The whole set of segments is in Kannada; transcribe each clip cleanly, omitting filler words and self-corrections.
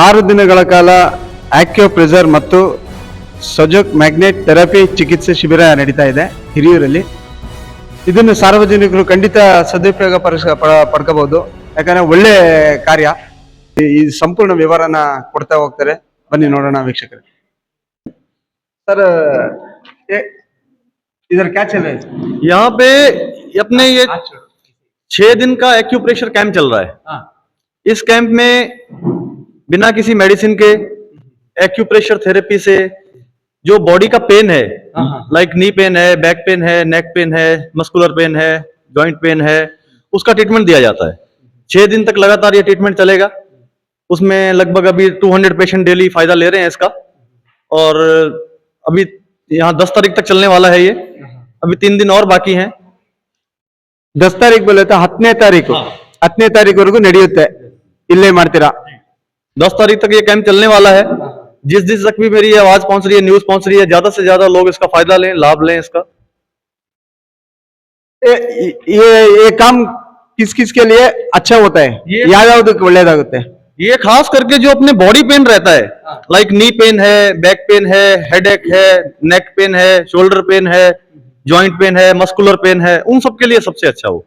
6 ದಿನಗಳ ಕಾಲ ಆಕ್ಯುಪ್ರೆಷರ್ ಮತ್ತು ಸಜೋಕ್ ಮ್ಯಾಗ್ನೆಟ್ ಥೆರಪಿ ಚಿಕಿತ್ಸೆ ಶಿಬಿರ ನಡೀತಾ ಇದೆ ಹಿರಿಯೂರಲ್ಲಿ. ಇದನ್ನು ಸಾರ್ವಜನಿಕರು ಖಂಡಿತ ಸದುಪಯೋಗ ಪಡ್ಕೋಬಹುದು, ಯಾಕಂದ್ರೆ ಒಳ್ಳೆ ಕಾರ್ಯ. ಈ ಸಂಪೂರ್ಣ ವಿವರನ ಕೊಡ್ತಾ ಹೋಗ್ತಾರೆ, ಬನ್ನಿ ನೋಡೋಣ ವೀಕ್ಷಕರೇ. सर इधर क्या चल रहा है? यहाँ पे अपने ये 6 दिन का एक्यूप्रेशर कैंप चल रहा है। इस कैंप में बिना किसी मेडिसिन के एक्यूप्रेशर थेरेपी से जो बॉडी का पेन है, लाइक नी पेन है, बैक पेन है, नेक पेन है, मस्कुलर पेन है, जॉइंट पेन है, उसका ट्रीटमेंट दिया जाता है। 6 दिन तक लगातार ये ट्रीटमेंट चलेगा। उसमें लगभग अभी 200 पेशेंट डेली फायदा ले रहे हैं इसका, और अभी यहाँ 10 तारीख तक चलने वाला है ये। अभी 3 दिन और बाकी हैं। 10 तारीख बोले तो 10ನೇ ತಾರೀಕು 10ನೇ ತಾರೀಕುವರೆಗೂ ನಡೆಯುತ್ತೆ, ಇಲ್ಲೇ ಮಾಡ್ತೀರಾ? 10 तारीख तक ये कैंप चलने वाला है। जिस जिस तक भी मेरी आवाज पहुंच रही है, न्यूज पहुंच रही है, ज्यादा से ज्यादा लोग इसका फायदा लें, लाभ लें इसका। ये काम किस किस के लिए अच्छा होता है? ಯಾವ್ಯಾವುದಕ್ಕೆ ಒಳ್ಳೆಯದಾಗುತ್ತೆ? ये खास करके जो अपने बॉडी पेन रहता है, लाइक नी पेन है, बैक पेन है, हेडेक है, नेक पेन है, शोल्डर पेन है, जॉइंट पेन है, मस्कुलर पेन है, उन सब के लिए सबसे अच्छा हो।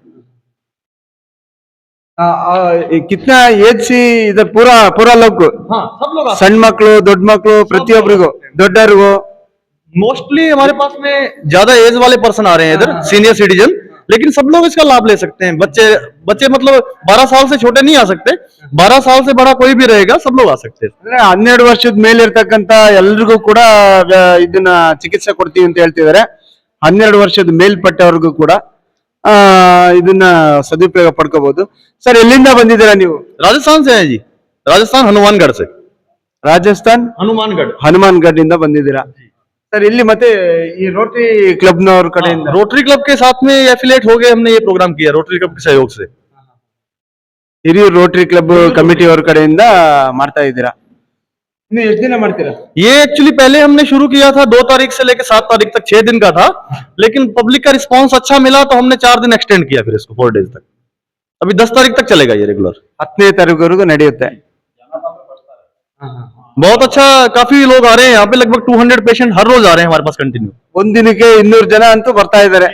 कितना एज सी इधर पूरा पूरा लोग, सब लोग ಸಣ್ಣ ಮಕ್ಕಳು, ದೊಡ್ಡ ಮಕ್ಕಳು, ಪ್ರತಿಯೊಬ್ಬರಿಗೂ, ದೊಡ್ಡವರಿಗೂ? मोस्टली हमारे पास में ज्यादा एज वाले पर्सन आ रहे हैं इधर, सीनियर सिटीजन, लेकिन सब लोग इसका लाभ ले सकते हैं। बच्चे मतलब 12 साल से छोटे नहीं आ सकते, 12 साल से बड़ा कोई भी रहेगा, सब लोग आ सकते हैं। 12 ವರ್ಷದ ಮೇಲೆ ಇರತಕ್ಕಂತ ಎಲ್ಲರಿಗೂ ಕೂಡ ಇದನ್ನ ಚಿಕಿತ್ಸೆ ಕೊಡ್ತೀವಿ ಅಂತ ಹೇಳ್ತಿದ್ದಾರೆ. 12 ವರ್ಷದ ಮೇಲ್ಪಟ್ಟವರಿಗೂ ಕೂಡ ಇದನ್ನ ಸದುಪಯೋಗ ಪಡ್ಕೋಬಹುದು. ಸರ್, ಎಲ್ಲಿಂದ ಬಂದಿದ್ದೀರಾ ನೀವು? राजस्थान से हैं जी, राजस्थान हनुमानगढ़ से। ರಾಜಸ್ಥಾನ್ ಹನುಮಾನ್ಗಢ ಇಂದ ಬಂದಿದ್ದೀರಾ? सर, ಇಲ್ಲಿ ಮತ್ತೆ ಈ ರೋಟರಿ ಕ್ಲಬ್ ನವರ ಕಡೆಯಿಂದ, रोटरी क्लब के साथ में एफिलिएट हो गए, हमने ये प्रोग्राम किया रोटरी क्लब के सहयोग से। ಹಿರಿಯೂರು ರೋಟರಿ ಕ್ಲಬ್ ಕಮಿಟಿ ಅವರ ಕಡೆಯಿಂದ ಮಾಡ್ತಾ ಇದ್ದೀರಾ? ಇನ್ನು ಎಷ್ಟು ದಿನ ಮಾಡ್ತೀರಾ? ये एक्चुअली पहले हमने शुरू किया था 2 तारीख से लेकर 7 तारीख तक, 6 दिन का था, लेकिन पब्लिक का रिस्पांस अच्छा मिला तो हमने 4 दिन एक्सटेंड किया फिर इसको 4 डेज तक। अभी 10 तारीख तक चलेगा ये रेगुलर। 10ನೇ ತಾರೀಕುವರೆಗೂ ನಡೆಯುತ್ತೆ। बहुत अच्छा, काफी लोग आ रहे हैं यहाँ पे, लगभग 200 पेशेंट हर रोज आ रहे हैं हमारे पास कंटिन्यू। ಒಂದ್ ದಿನಕ್ಕೆ 200 ಜನ ಅಂತೂ ಬರ್ತಾ ಇದ್ದಾರೆ।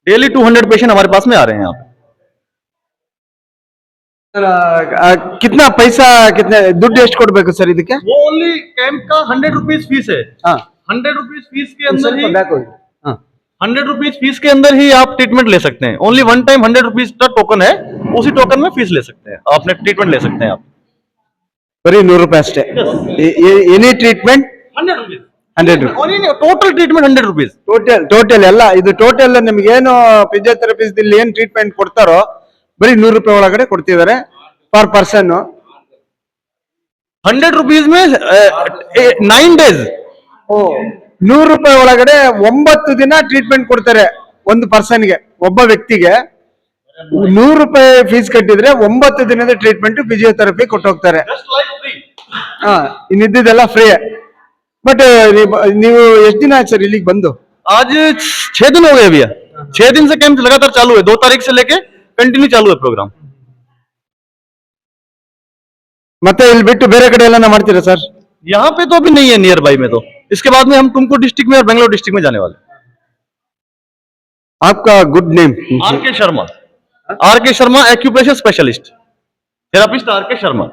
डेली 200 पेशेंट हमारे पास में आ रहे हैं यहाँ पे। कितना पैसा, कितने ದುಡ್ಡು ಎಷ್ಟು ಕೊಡ್ಬೇಕು ಸರ್ ಇದಕ್ಕೆ? वो ओनली कैंप का 100 रुपीज फीस है। 100 रुपीज फीस के अंदर ही 100 रुपीज फीस के अंदर ही आप ट्रीटमेंट ले सकते हैं। ओनली वन टाइम 100 रुपीज का टोकन है, उसी टोकन में फीस ले सकते हैं, आपने ट्रीटमेंट ले सकते हैं आप। ಬರೀ 100 ರೂಪಾಯಿ ಅಷ್ಟೇ? ಎನಿ ಟ್ರೀಟ್ಮೆಂಟ್ 100 रुपीज, 100 ರೂಪಾಯಿ ಟೋಟಲ್ ಟ್ರೀಟ್ಮೆಂಟ್ 100 रुपीज। ಟೋಟಲ್ ಎಲ್ಲ ಇದು ಟೋಟಲ್ ನಿಮ್ಗೆ ಏನು ಫಿಸಿಯೋಥೆರಪಿಸ್ಟ್ ಇಲ್ಲಿ ಏನ್ ಟ್ರೀಟ್ಮೆಂಟ್ ಕೊಡ್ತಾರೋ ಬರೀ 100 ರೂಪಾಯಿ ಒಳಗಡೆ ಕೊಡ್ತಿದ್ದಾರೆ ಪರ್ ಪರ್ಸನ್। 100 रुपीज में 9 डेज। 100 ರೂಪಾಯಿ ಒಳಗಡೆ 9 ದಿನ ಟ್ರೀಟ್ಮೆಂಟ್ ಕೊಡ್ತಾರೆ ಒಂದು ಪರ್ಸನ್ಗೆ, ಒಬ್ಬ ವ್ಯಕ್ತಿಗೆ 100 ರೂಪಾಯಿ ಫೀಸ್ ಕಟ್ಟಿದ್ರೆ 9 ದಿನದ ಟ್ರೀಟ್ಮೆಂಟ್ ಫಿಸಿಯೋಥೆರಪಿ ಕೊಟ್ಟು ಹೋಗ್ತಾರೆ। ಇನ್ನಿದ್ದೆಲ್ಲ ಫ್ರೀ। ಬಟ್ ನೀವು ಎಷ್ಟು ದಿನ ಆಯ್ತು ಸರ್ ಇಲ್ಲಿಗೆ ಬಂದು? आज 6 दिन हो गए भैया। 6 दिन से कैंप लगातार चालू है, 2 तारीख से लेके कंटिन्यू चालू है प्रोग्राम। ಮತ್ತೆ ಇಲ್ಲಿ ಬಿಟ್ಟು ಬೇರೆ ಕಡೆ ಎಲ್ಲ ಮಾಡ್ತೀರಾ ಸರ್? यहाँ पे तो अभी नहीं है नियर बाई में, तो इसके बाद में हम तुमको डिस्ट्रिक्ट में और बेंगलोर डिस्ट्रिक्ट में जाने वाले। आपका good name? RK Sharma, RK Sharma acupressure specialist therapist RK Sharma.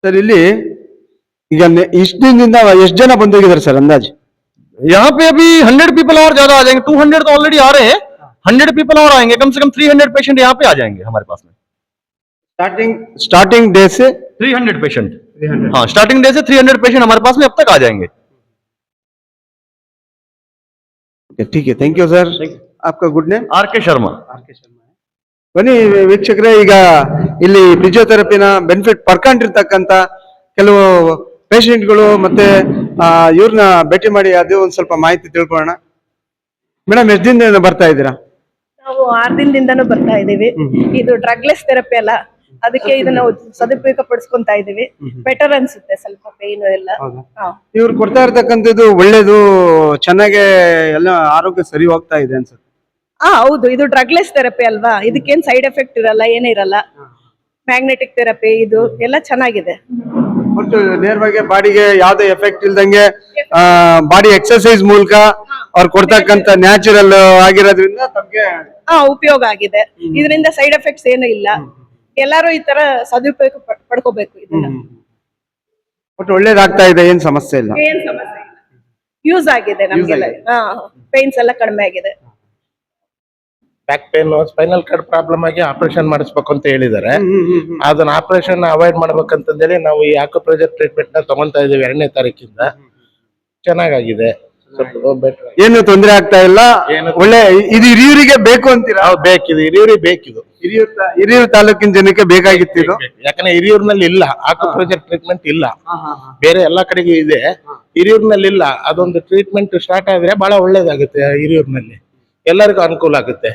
Sir, ಇಲ್ಲಿ ಈಗ ಇಷ್ಟು ದಿನದಿಂದ ಎಷ್ಟು ಜನ ಬಂದೋಗಿದ್ದಾರೆ ಸರ್ ಅಂದಾಜು? यहाँ पे अभी 100 पीपल और ज्यादा आ जाएंगे, 200 तो ऑलरेडी आ रहे हैं, 100 पीपल और आएंगे, कम से कम 300 पेशेंट यहाँ पे आ जाएंगे हमारे पास में। स्टार्टिंग डे से 300 पेशेंट, हाँ स्टार्टिंग डे से 300 पेशेंट हमारे पास में अब तक आ जाएंगे। ठीक है, थैंक यू सर। आपका गुड नेम? आरके शर्मा। ಬನ್ನಿ ವೀಕ್ಷಕರೇ, ಈಗ ಇಲ್ಲಿ ಫಿಸಿಯೋಥೆರಪಿನ ಬೆನಿಫಿಟ್ ಪಡ್ಕೊಂಡಿರ್ತಕ್ಕಂಥ ಕೆಲವು ಪೇಷಂಟ್ಗಳು ಮತ್ತೆ ಇವ್ರನ್ನ ಭೇಟಿ ಮಾಡಿ ಅದು ಒಂದ್ ಸ್ವಲ್ಪ ಮಾಹಿತಿ ತಿಳ್ಕೊಳ್ಳೋಣ. ಮೇಡಮ್, ಎಷ್ಟು ದಿನದಿಂದ ಬರ್ತಾ ಇದ್ದೀರಾ? ನಾವು 6 ದಿನದಿಂದನೂ ಬರ್ತಾ ಇದೀವಿ. ಇದು ಡ್ರಗ್ಲೆಸ್ ಥೆರಪಿ ಅಲ್ಲ, ಅದಕ್ಕೆ ಇದನ್ನ ಸದುಪಯೋಗ ಪಡಿಸ್ಕೊಂತಾ ಇದೀವಿ. ಬೆಟರ್ ಅನ್ಸುತ್ತೆ, ಸ್ವಲ್ಪ ಪೇನ್ ಎಲ್ಲ. ಇವ್ರು ಕೊಡ್ತಾ ಇರ್ತಕ್ಕಂಥದ್ದು ಒಳ್ಳೇದು, ಚೆನ್ನಾಗೆ ಎಲ್ಲ ಆರೋಗ್ಯ ಸರಿ ಹೋಗ್ತಾ ಇದೆ ಅನ್ಸುತ್ತೆ. ಹೌದು, ಇದು ಡ್ರಗ್ಲೆಸ್ ಥೆರಪಿ ಅಲ್ವಾ, ಇದಕ್ಕೇನ್ ಸೈಡ್ ಎಫೆಕ್ಟ್ ಇರಲ್ಲ, ಏನಿರಲ್ಲ. ಮ್ಯಾಗ್ನೆಟಿಕ್ ಥೆರಪಿ ಇದು ಎಲ್ಲ ಚೆನ್ನಾಗಿದೆ. ಮತ್ತು ನೇರವಾಗಿ ಬಾಡಿಗೆ ಯಾವ್ದೇ ಎಫೆಕ್ಟ್ ಇಲ್ದಂಗೆ ಬಾಡಿ ಎಕ್ಸರ್ಸೈಸ್ ಮೂಲಕ ಅವ್ರು ಕೊಡ್ತಕ್ಕಂತ ನ್ಯಾಚುರಲ್ ಆಗಿರೋದ್ರಿಂದ ತಮ್ಗೆ ಉಪಯೋಗ ಆಗಿದೆ. ಇದರಿಂದ ಸೈಡ್ ಎಫೆಕ್ಟ್ಸ್ ಏನು ಇಲ್ಲ. ಎಲ್ಲರೂ ಈ ತರ ಸದುಪಯೋಗ ಪಡ್ಕೋಬೇಕು ಇದನ್ನ. ಒಟ್ಟು ಒಳ್ಳೇದಾಗ್ತಾ ಇದೆ, ಏನ್ ಸಮಸ್ಯೆ ಇಲ್ಲ. ಏನ್ ಸಮಸ್ಯೆ ಇಲ್ಲ, ಯೂಸ್ ಆಗಿದೆ ನಮ್ಗೆಲ್ಲ. ಪೇನ್ಸ್ ಎಲ್ಲ ಕಡಿಮೆ ಆಗಿದೆ. Back pain, spinal cord problem ಆಗಿ ಆಪರೇಷನ್ ಮಾಡಿಸ್ಬೇಕು ಅಂತ ಹೇಳಿದ್ದಾರೆ. ಅದನ್ನ ಆಪರೇಷನ್ ಅವಾಯ್ಡ್ ಮಾಡ್ಬೇಕಂತಂದೇಳಿ ನಾವು ಈ ಆಕ್ಯುಪ್ರೆಷರ್ ಟ್ರೀಟ್ಮೆಂಟ್ ನ ತಗೊಂತಾ ಇದೀವಿ 2ನೇ ತಾರೀಕಿಂದ. ಚೆನ್ನಾಗಿದೆ, ಸ್ವಲ್ಪ ಬೆಟರ್. ಏನು ತೊಂದರೆ ಆಗ್ತಾ ಇಲ್ಲ, ಒಳ್ಳೆ. ಇದು ಹಿರಿಯೂರಿಗೆ ಬೇಕು ಅಂತೀರಾ? ಬೇಕಿದು, ಹಿರಿಯೂರಿಗೆ ಬೇಕಿದು. ಹಿರಿಯೂರು ತಾಲೂಕಿನ ಜನಕ್ಕೆ ಬೇಕಾಗಿತ್ತು ಇದು. ಯಾಕಂದ್ರೆ ಹಿರಿಯೂರಿನಲ್ಲಿ ಇಲ್ಲ ಆಕ್ಯುಪ್ರೆಷರ್ ಟ್ರೀಟ್ಮೆಂಟ್ ಇಲ್ಲ, ಬೇರೆ ಎಲ್ಲಾ ಕಡೆಗೂ ಇದೆ, ಹಿರಿಯೂರಿನಲ್ಲಿ ಇಲ್ಲ. ಅದೊಂದು ಟ್ರೀಟ್ಮೆಂಟ್ ಸ್ಟಾರ್ಟ್ ಆದ್ರೆ ಬಹಳ ಒಳ್ಳೇದಾಗುತ್ತೆ. ಹಿರಿಯೂರಿನಲ್ಲಿ ಎಲ್ಲರಿಗೂ ಅನುಕೂಲ ಆಗುತ್ತೆ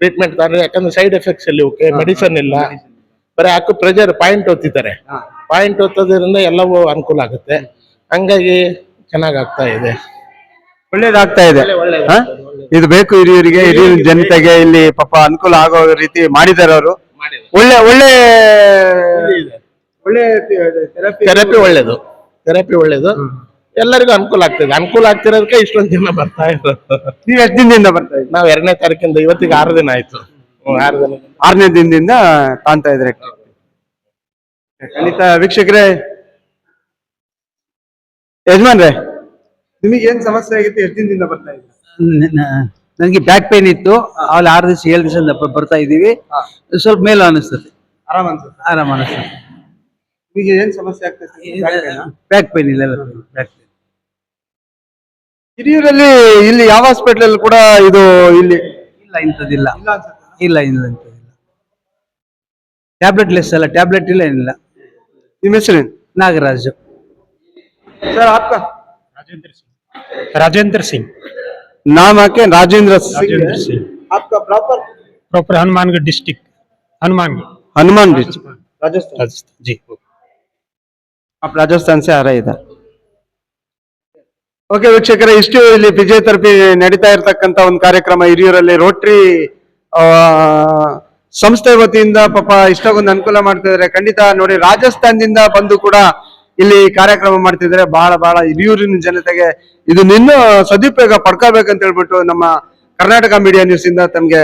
ಟ್ರೀಟ್ಮೆಂಟ್. ಯಾಕಂದ್ರೆ ಸೈಡ್ ಎಫೆಕ್ಟ್ಸ್ ಇಲ್ಲಿ ಮೆಡಿಸನ್ ಇಲ್ಲ, ಬರೀ ಆಕ್ಯುಪ್ರೆಷರ್ ಪಾಯಿಂಟ್ ಒತ್ತಿದ್ದಾರೆ. ಪಾಯಿಂಟ್ ಒತ್ತೋದ್ರಿಂದ ಎಲ್ಲವೂ ಅನುಕೂಲ ಆಗುತ್ತೆ. ಹಂಗಾಗಿ ಚೆನ್ನಾಗಾಗ್ತಾ ಇದೆ, ಒಳ್ಳೇದಾಗ್ತಾ ಇದೆ. ಇದು ಬೇಕು ಹಿರಿಯೂರಿಗೆ, ಹಿರಿಯೂರು ಜನತೆಗೆ ಇಲ್ಲಿ ಪಾಪ ಅನುಕೂಲ ಆಗೋ ರೀತಿ ಮಾಡಿದ್ದಾರೆ ಅವರು. ಒಳ್ಳೆ ಒಳ್ಳೆ ಒಳ್ಳೆ ಥೆರಪಿ ಒಳ್ಳೇದು, ಥೆರಪಿ ಒಳ್ಳೇದು, ಎಲ್ಲರಿಗೂ ಅನುಕೂಲ ಆಗ್ತದೆ. ಅನುಕೂಲ ಆಗ್ತಿರೋದಕ್ಕೆ ಇಷ್ಟೊಂದು ಜನ ಬರ್ತಾ ಇರೋದು. ನೀವು ಎಷ್ಟು ದಿನದಿಂದ ಬರ್ತಾ ಇದ್ದೀವಿ? ನಾವು 2ನೇ ತಾರೀಕಿಂದ, ಇವತ್ತಿಗೆ 6 ದಿನ ಆಯ್ತು. 6 ದಿನ, 6ನೇ ದಿನದಿಂದ ಕಾಣ್ತಾ ಇದ್ರೆ. ಖಂಡಿತ ವೀಕ್ಷಕರೇ, ಯಜಮಾನ್ರೆ, ನಿಮಗೆ ಏನ್ ಸಮಸ್ಯೆ ಆಗಿತ್ತು? ಎಷ್ಟು ದಿನದಿಂದ ಬರ್ತಾ ಇದ್ದೀವಿ? ನನಗೆ ಬ್ಯಾಕ್ ಪೇನ್ ಇತ್ತು. ಅಲ್ಲಿ 6 ದಿವಸ 7 ದಿವಸದಿಂದ ಬರ್ತಾ ಇದೀವಿ. ಸ್ವಲ್ಪ ಮೇಲು ಅನಿಸ್ತದೆ, ಆರಾಮ್ ಅನ್ಸುತ್ತೆ? ಆರಾಮ ಅನಿಸ್ತದೆ. ನಿಮಗೆ ಏನ್ ಸಮಸ್ಯೆ ಆಗ್ತದೆ? ಬ್ಯಾಕ್ ಪೇನ್ ಇಲ್ಲ, ಬ್ಯಾಕ್ ಪೇನ್. ಹಿರಿಯೂರಲ್ಲಿ ಇಲ್ಲಿ ಯಾವ ಹಾಸ್ಪಿಟಲ್ ಕೂಡ ಇದು ಇಲ್ಲಿ ಇಲ್ಲ, ಇಂಥದ್ದಿಲ್ಲ. ಇಲ್ಲ ಅನ್ಸುತ್ತೆ? ಇಲ್ಲ, ಇಲ್ಲ, ಇಂಥದ್ದಿಲ್ಲ. ಟ್ಯಾಬ್ಲೆಟ್ ಲೆಸ್ ಅಲ್ಲ, ಟ್ಯಾಬ್ಲೆಟ್ ಇಲ್ಲ, ಏನಿಲ್ಲ. ನಿಮ್ಮ ಹೆಸರೇನು? ನಾಗರಾಜು. सर आपका? राजेंद्र सिंह। नाम आके राजेंद्र राजेंद्र सिंह। आपका प्रॉपर हनुमानगढ़ डिस्ट्रिक्ट, हनुमानगढ़, हनुमान राजस्थान। राजस्थान जी। आप राजस्थान से आ रहे इधर? ಓಕೆ ವೀಕ್ಷಕರೇ, ಇಷ್ಟು ಇಲ್ಲಿ ಫಿಸಿಯೋಥೆರಪಿ ನಡೀತಾ ಇರತಕ್ಕಂತ ಒಂದು ಕಾರ್ಯಕ್ರಮ ಹಿರಿಯೂರಲ್ಲಿ ರೋಟರಿ ಸಂಸ್ಥೆ ವತಿಯಿಂದ ಪಾಪ ಇಷ್ಟೊಂದು ಅನುಕೂಲ ಮಾಡ್ತಾ ಇದಾರೆ. ಖಂಡಿತ ನೋಡಿ, ರಾಜಸ್ಥಾನದಿಂದ ಬಂದು ಕೂಡ ಇಲ್ಲಿ ಕಾರ್ಯಕ್ರಮ ಮಾಡ್ತಿದ್ದಾರೆ. ಬಹಳ ಬಹಳ ಹಿರಿಯೂರಿನ ಜನತೆಗೆ ಇದು ನಿನ್ನೂ ಸದುಪಯೋಗ ಪಡ್ಕೋಬೇಕಂತ ಹೇಳ್ಬಿಟ್ಟು ನಮ್ಮ ಕರ್ನಾಟಕ ಮೀಡಿಯಾ ನ್ಯೂಸ್ ಇಂದ ತಮ್ಗೆ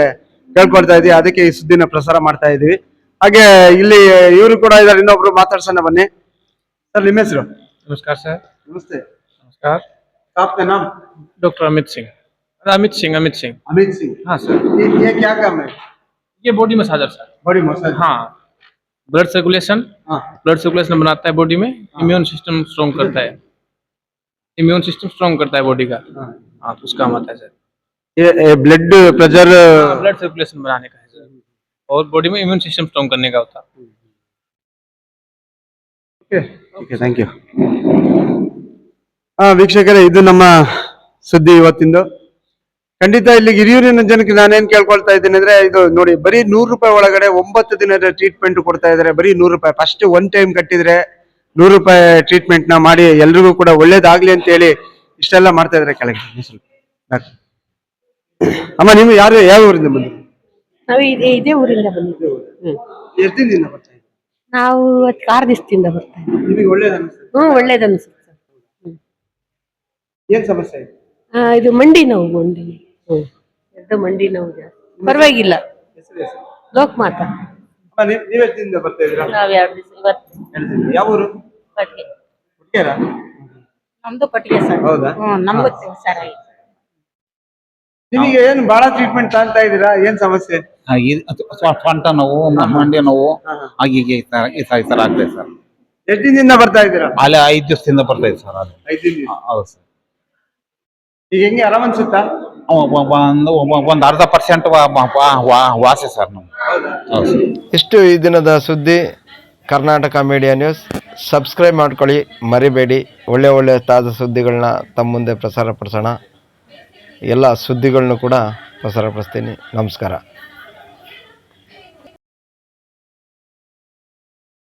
ಕೇಳ್ಕೊಳ್ತಾ ಇದೀವಿ. ಅದಕ್ಕೆ ಈ ಸುದ್ದಿನ ಪ್ರಸಾರ ಮಾಡ್ತಾ ಇದೀವಿ. ಹಾಗೆ ಇಲ್ಲಿ ಇವರು ಕೂಡ ಇದ್ದಾರೆ, ಇನ್ನೊಬ್ರು ಮಾತಾಡ್ಸೋಣ ಬನ್ನಿ. ಸರ್, ನಿಮ್ಮ ಹೆಸರು? नमस्कार सर। ನಮಸ್ತೆ. नमस्कार। आपका नाम? डॉक्टर अमित सिंह। अमित सिंह। अमित सिंह। हाँ सर। ये क्या काम है? ये body massager sir. Body massage? हाँ, ब्लड सर्कुलेशन, हाँ। ब्लड सर्कुलेशन बनाता है बॉडी में, इम्यून सिस्टम स्ट्रॉन्ग करता है, इम्यून सिस्टम स्ट्रॉन्ग करता है बॉडी का। हाँ, तो उसका काम आता है सर। ये ब्लड प्रेशर, ब्लड सर्कुलेशन बनाने का है सर, और बॉडी में इम्यून सिस्टम स्ट्रॉन्ग करने का होता है। Okay, thank you. ವೀಕ್ಷಕರೇ, ಇದು ನಮ್ಮ ಸುದ್ದಿ ಇವತ್ತಿಂದು. ಖಂಡಿತ ಇಲ್ಲಿ ಹಿರಿಯೂರಿನ ಜನಕ್ಕೆ ನಾನೇನ್ ಕೇಳ್ಕೊಳ್ತಾ ಇದ್ದೀನಿ ಅಂದ್ರೆ, ಇದು ನೋಡಿ, ಬರೀ 100 ರೂಪಾಯಿ ಒಳಗಡೆ 9 ದಿನದ ಟ್ರೀಟ್ಮೆಂಟ್ ಕೊಡ್ತಾ ಇದಾರೆ. ಬರೀ 100 ರೂಪಾಯಿ. ಫಸ್ಟ್ ಒನ್ ಟೈಮ್ ಕಟ್ಟಿದ್ರೆ 100 ರೂಪಾಯಿ ಟ್ರೀಟ್ಮೆಂಟ್ ನ ಮಾಡಿ ಎಲ್ರಿಗೂ ಕೂಡ ಒಳ್ಳೇದಾಗ್ಲಿ ಅಂತ ಹೇಳಿ ಇಷ್ಟೆಲ್ಲ ಮಾಡ್ತಾ ಇದಾರೆ. ಕೆಳಗೆ ಅಮ್ಮ, ನೀವು ಯಾವ ಊರಿಂದ ಬಂದ್ರಿ? ನಾವು ಇದೇ ಊರಿಂದ ಬಂದಿದ್ದೀವಿ. ಎಷ್ಟು ದಿನದಿಂದ ಬರ್ತಾ ಇದ್ದೀವಿ? ನಾವು 6 ದಿವಸದಿಂದ ಬರ್ತಾ ಇದ್ದೀವಿ. ನಿಮಗೆ ಒಳ್ಳೇದ ಅನಿಸ್ತದೆ? ಒಳ್ಳೇದು ಅನ್ಸುತ್ತೆ. ಏನ್ ಸಮಸ್ಯೆ ಇದೆ? ಇದು ಮಂಡಿ ನೋವು, ಎರಡು ಮಂಡಿ ನೋವು ಜಾಸ್ತಿ. ಪರವಾಗಿಲ್ಲ. ಲೋಕಮಾತ. ನೀವ್ ಎಷ್ಟು ದಿನದಿಂದ ಬರ್ತಾ ಇದ್ದೀರಾ? ನಾವ್ 2 ದಿವಸ ಇವತ್ತು. ಯಾವ ಊರು? ಕಟ್ಗೆ. ಹುಡುಗಿಯರಾ? ನಮ್ದು ಕಟ್ಗೆ ಸರ್. ಹೌದಾ? ನಮ್ದು ಸರ್. ನಿಮಗೆ ಏನು ಬಹಳ ಟ್ರೀಟ್ಮೆಂಟ್ ತಾಂತಾ ಇದ್ದೀರಾ? ಏನ್ ಸಮಸ್ಯೆ? ಸೊಂಟ ನೋವು, ಮಂಡಿ ನೋವು, ಹೀಗೆ ಈ ತರ ಆಗ್ತದೆ ಸರ್. ಎಷ್ಟು ದಿನದಿಂದ ಬರ್ತಾ ಇದ್ದೀರಾ? ಅಲ್ಲಿ 5 ದಿವಸದಿಂದ ಬರ್ತಾ ಇದೆ ಸರ್. ಅದು 5 ದಿನ. ಹೌದು ಸರ್. ಈಗ ಹೆಂಗೆ ಆರಾಮ್ ಅನ್ಸುತ್ತಾ? ಒಂದು 40% ವಾಸಿ ಸರ್ ನಮ್ಗೆ. ಹೌದು ಸರ್. ಇಷ್ಟು ಈ ದಿನದ ಸುದ್ದಿ. ಕರ್ನಾಟಕ ಮೀಡಿಯಾ ನ್ಯೂಸ್ ಸಬ್ಸ್ಕ್ರೈಬ್ ಮಾಡ್ಕೊಳ್ಳಿ, ಮರಿಬೇಡಿ. ಒಳ್ಳೆ ತಾಜಾ ಸುದ್ದಿಗಳನ್ನ ತಮ್ಮ ಮುಂದೆ ಪ್ರಸಾರಪಡಿಸೋಣ. ಎಲ್ಲ ಸುದ್ದಿಗಳನ್ನೂ ಕೂಡ ಪ್ರಸಾರಪಡಿಸ್ತೀನಿ. ನಮಸ್ಕಾರ.